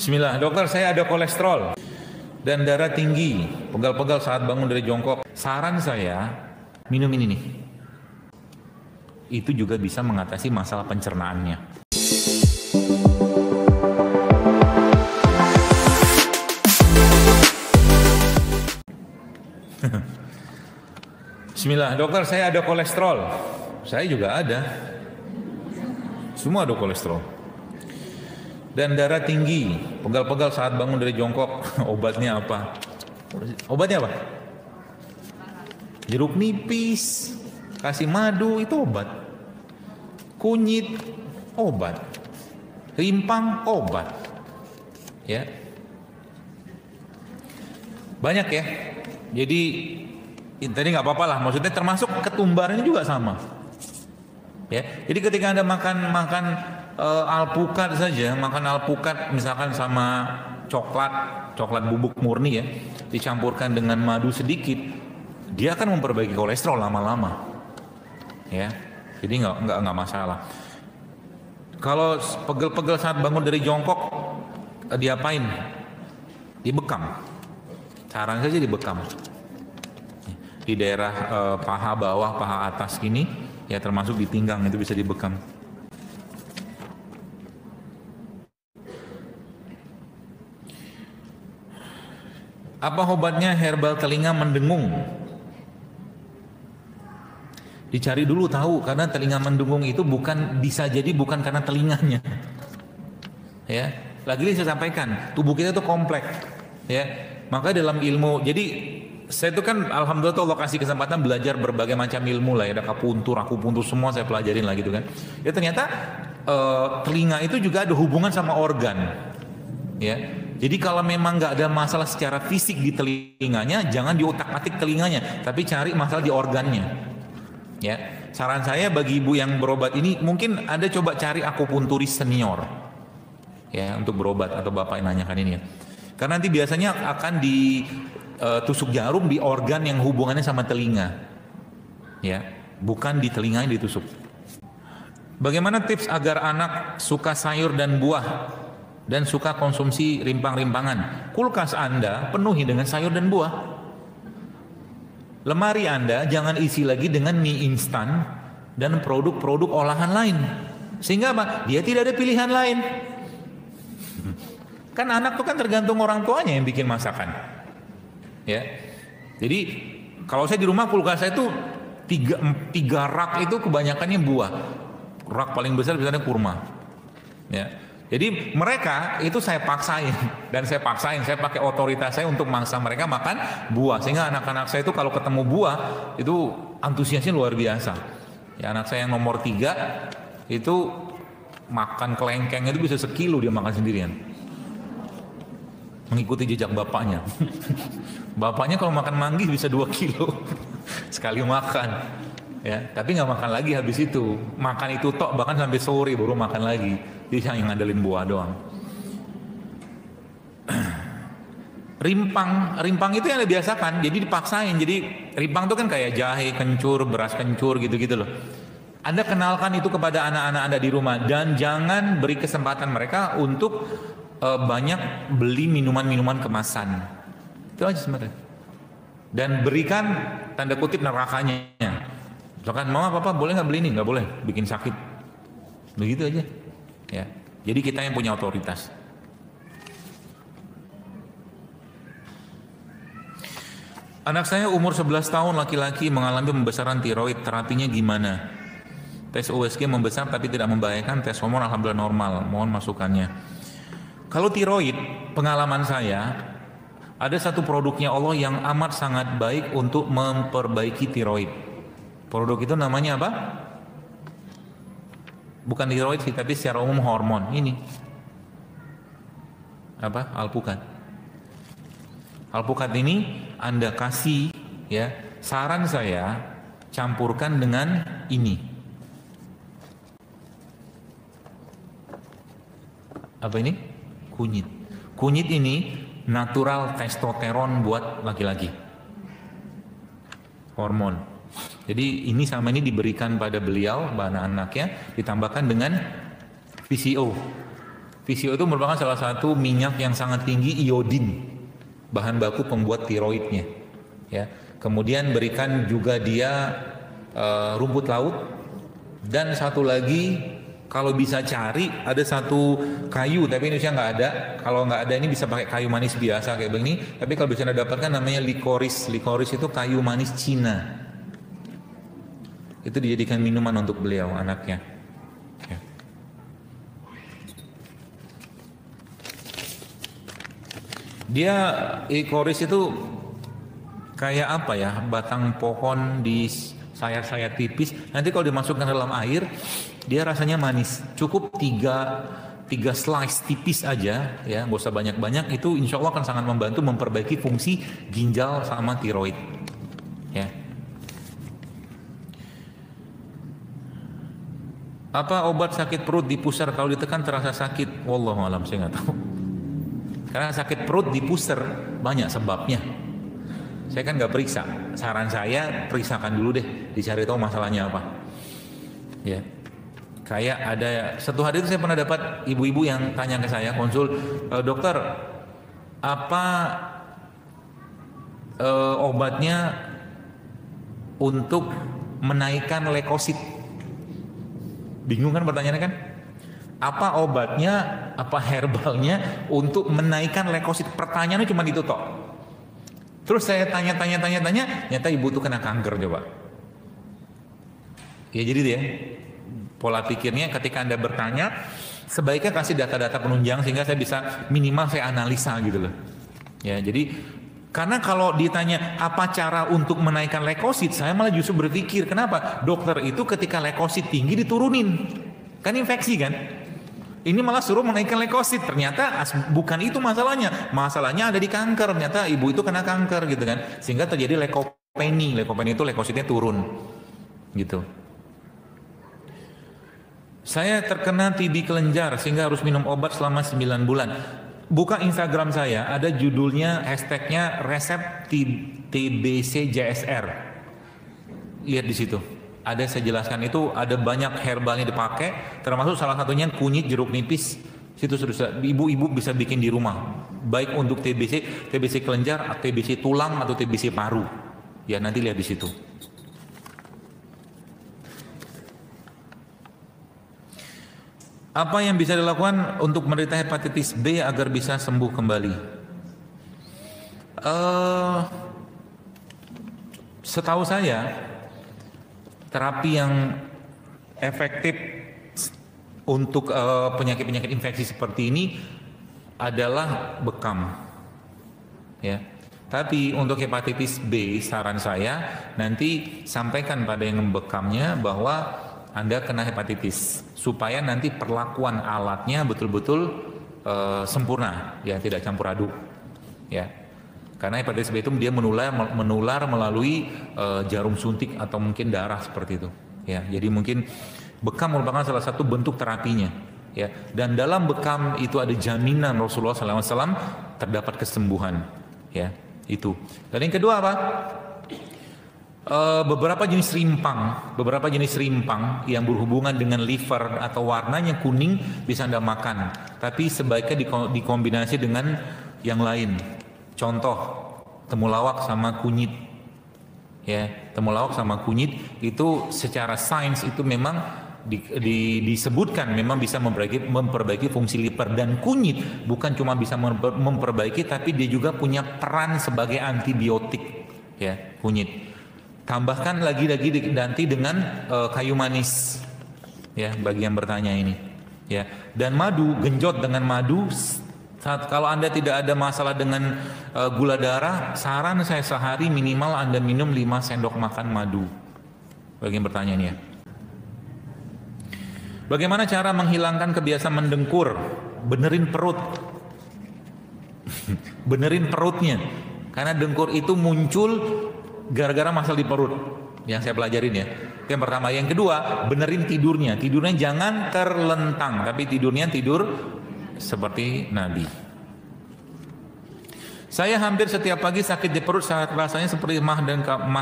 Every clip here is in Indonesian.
Bismillah, dokter saya ada kolesterol dan darah tinggi, pegal-pegal saat bangun dari jongkok. Saran saya, minum ini nih. Itu juga bisa mengatasi masalah pencernaannya. Bismillah, dokter saya ada kolesterol. Saya juga ada. Semua ada kolesterol. Dan darah tinggi, pegal-pegal saat bangun dari jongkok. Obatnya apa? Obatnya apa? Jeruk nipis, kasih madu, itu obat. Kunyit, obat. Rimpang, obat. Ya. Banyak ya. Jadi tadi nggak apa-apa lah. Maksudnya termasuk ketumbar ini juga sama. Ya. Jadi ketika Anda makan alpukat saja, makan alpukat misalkan sama coklat bubuk murni ya, dicampurkan dengan madu sedikit, dia akan memperbaiki kolesterol lama-lama. Ya. Jadi nggak masalah. Kalau pegel-pegel saat bangun dari jongkok, diapain? Dibekam. Saran saja dibekam. Di daerah paha bawah, paha atas gini, ya termasuk di pinggang itu bisa dibekam. Apa obatnya herbal telinga mendengung? Dicari dulu tahu, karena telinga mendengung itu bisa jadi bukan karena telinganya. Ya, lagi saya sampaikan, tubuh kita itu kompleks. Ya, maka dalam ilmu, jadi saya itu kan alhamdulillah tuh Allah kasih kesempatan belajar berbagai macam ilmu lah ya, ada akupuntur semua saya pelajarin lah gitu kan. Ya ternyata telinga itu juga ada hubungan sama organ. Ya. Jadi kalau memang nggak ada masalah secara fisik di telinganya, jangan diotak-atik telinganya, tapi cari masalah di organnya. Ya, saran saya bagi ibu yang berobat ini, mungkin Anda coba cari akupunturis senior, ya untuk berobat, atau bapak yang nanyakan ini ya. Karena nanti biasanya akan ditusuk jarum di organ yang hubungannya sama telinga, ya, bukan di telinganya ditusuk. Bagaimana tips agar anak suka sayur dan buah? Dan suka konsumsi rimpang-rimpangan. Kulkas Anda penuhi dengan sayur dan buah. Lemari Anda jangan isi lagi dengan mie instan dan produk-produk olahan lain. Sehingga apa? Dia tidak ada pilihan lain. Kan anak tuh kan tergantung orang tuanya yang bikin masakan. Ya. Jadi kalau saya di rumah kulkas saya itu tiga rak itu kebanyakannya buah. Rak paling besar biasanya kurma. Ya. Jadi mereka itu saya paksain, saya pakai otoritas saya untuk mangsa mereka makan buah, sehingga anak-anak saya itu kalau ketemu buah itu antusiasnya luar biasa. Ya, anak saya yang nomor 3 itu makan kelengkeng itu bisa sekilo dia makan sendirian, mengikuti jejak bapaknya. Bapaknya kalau makan manggis bisa 2 kilo sekali makan. Ya, tapi nggak makan lagi habis itu, makan itu tok bahkan sampai sore baru makan lagi. Dia yang ngandelin buah doang. Rimpang itu yang dibiasakan, jadi dipaksain. Jadi rimpang itu kan kayak jahe kencur, beras kencur gitu-gitu loh. Anda kenalkan itu kepada anak-anak Anda di rumah, dan jangan beri kesempatan mereka untuk banyak beli minuman-minuman kemasan. Itu aja sebenarnya. Dan berikan tanda kutip nerakanya. Misalkan, mama papa boleh nggak beli ini? Nggak boleh, bikin sakit. Begitu aja. Ya, jadi kita yang punya otoritas. Anak saya umur 11 tahun laki-laki mengalami pembesaran tiroid, terapinya gimana? Tes USG membesar tapi tidak membahayakan, tes hormon alhamdulillah normal, mohon masukannya. Kalau tiroid, pengalaman saya, ada satu produknya Allah yang amat sangat baik untuk memperbaiki tiroid. Produk itu namanya apa? Bukan tiroid sih, tapi secara umum hormon. Ini apa? Alpukat. Alpukat ini Anda kasih, ya. Saran saya campurkan dengan ini. Apa ini? Kunyit. Kunyit ini natural testosteron buat laki-laki. Hormon. Jadi ini sama ini diberikan pada beliau, anak-anaknya, ditambahkan dengan VCO. VCO itu merupakan salah satu minyak yang sangat tinggi iodin, bahan baku pembuat tiroidnya. Ya. Kemudian berikan juga dia rumput laut, dan satu lagi kalau bisa cari ada satu kayu, tapi Indonesia nggak ada. Kalau nggak ada ini bisa pakai kayu manis biasa kayak begini. Tapi kalau bisa Anda dapatkan namanya likoris. Likoris itu kayu manis Cina. Itu dijadikan minuman untuk beliau anaknya. Ya. Dia likoris itu kayak apa ya, batang pohon di sayat-sayat tipis. Nanti kalau dimasukkan dalam air, dia rasanya manis. Cukup tiga slice tipis aja, ya, nggak usah banyak-banyak. Itu insya Allah akan sangat membantu memperbaiki fungsi ginjal sama tiroid. Ya. Apa obat sakit perut di pusar kalau ditekan terasa sakit? Wallahu alam, saya nggak tahu. Karena sakit perut di pusar banyak sebabnya. Saya kan nggak periksa. Saran saya periksakan dulu deh, dicari tahu masalahnya apa. Ya. Kayak ada satu hari itu saya pernah dapat ibu-ibu yang tanya ke saya, konsul, dokter, apa obatnya untuk menaikkan leukosit? Bingung kan pertanyaannya kan? Apa obatnya, apa herbalnya untuk menaikkan leukosit? Pertanyaannya cuma itu toh. Terus saya tanya, ternyata ibu tuh kena kanker coba. Ya jadi dia pola pikirnya ketika Anda bertanya, sebaiknya kasih data-data penunjang sehingga saya bisa minimal saya analisa gitu loh. Ya jadi karena kalau ditanya apa cara untuk menaikkan leukosit, saya malah justru berpikir kenapa dokter itu ketika leukosit tinggi diturunin, kan infeksi kan? Ini malah suruh menaikkan leukosit. Ternyata bukan itu masalahnya. Masalahnya ada di kanker. Ternyata ibu itu kena kanker gitu kan. Sehingga terjadi leukopenia. Leukopenia itu leukositnya turun. Gitu. Saya terkena TB kelenjar sehingga harus minum obat selama 9 bulan. Buka Instagram saya, ada judulnya, hashtagnya resep TBC JSR. Lihat di situ. Ada saya jelaskan itu, ada banyak herbalnya dipakai, termasuk salah satunya kunyit jeruk nipis. Situ sudah ibu-ibu bisa bikin di rumah, baik untuk TBC kelenjar, TBC tulang atau TBC paru. Ya nanti lihat di situ. Apa yang bisa dilakukan untuk menderita hepatitis B agar bisa sembuh kembali? Setahu saya, terapi yang efektif untuk penyakit-penyakit infeksi seperti ini adalah bekam. Ya. Tapi untuk hepatitis B, saran saya nanti sampaikan pada yang membekamnya bahwa Anda kena hepatitis, supaya nanti perlakuan alatnya betul-betul sempurna, ya tidak campur aduk. Ya. Karena hepatitis B itu dia menular melalui jarum suntik atau mungkin darah seperti itu. Ya, jadi mungkin bekam merupakan salah satu bentuk terapinya. Ya, dan dalam bekam itu ada jaminan Rasulullah SAW terdapat kesembuhan. Ya, itu. Dan yang kedua apa? Beberapa jenis rimpang yang berhubungan dengan liver atau warnanya kuning bisa Anda makan. Tapi sebaiknya dikombinasi dengan yang lain. Contoh, temulawak sama kunyit. Ya, temulawak sama kunyit itu secara sains itu memang disebutkan memang bisa memperbaiki fungsi liver, dan kunyit bukan cuma bisa memperbaiki tapi dia juga punya peran sebagai antibiotik. Ya, kunyit. Tambahkan lagi nanti dengan kayu manis. Ya, bagi yang bertanya ini. Ya, dan madu, genjot dengan madu. Kalau Anda tidak ada masalah dengan gula darah, saran saya sehari minimal Anda minum 5 sendok makan madu. Bagi yang bertanya ini ya. Bagaimana cara menghilangkan kebiasaan mendengkur? Benerin perut. Benerin perutnya. Karena dengkur itu muncul gara-gara masalah di perut. Yang saya pelajarin ya. Itu yang pertama. Yang kedua, benerin tidurnya. Tidurnya jangan terlentang, tapi tidurnya tidur seperti Nabi. Saya hampir setiap pagi sakit di perut, saat rasanya seperti mah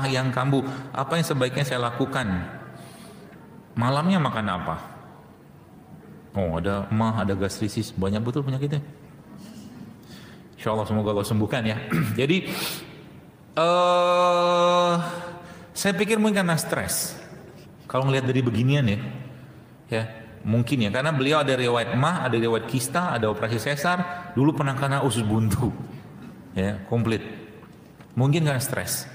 yang kambuh. Apa yang sebaiknya saya lakukan? Malamnya makan apa? Oh, ada emah, ada gastritis, banyak betul penyakitnya. Insya Allah semoga Allah sembuhkan ya. Jadi saya pikir mungkin karena stres. Kalau ngelihat dari beginian ya mungkin ya, karena beliau ada riwayat emah, ada riwayat kista, ada operasi sesar, dulu pernah kena usus buntu, ya komplit. Mungkin karena stres.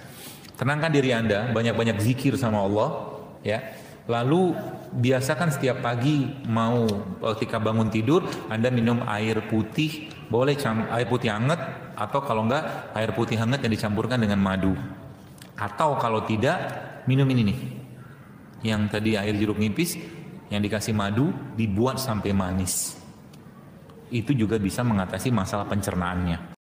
Tenangkan diri Anda, banyak-banyak zikir sama Allah, ya. Lalu biasakan setiap pagi ketika bangun tidur Anda minum air putih, boleh air putih hangat, atau kalau enggak air putih hangat yang dicampurkan dengan madu. Atau kalau tidak, minum ini nih, yang tadi air jeruk nipis yang dikasih madu dibuat sampai manis. Itu juga bisa mengatasi masalah pencernaannya.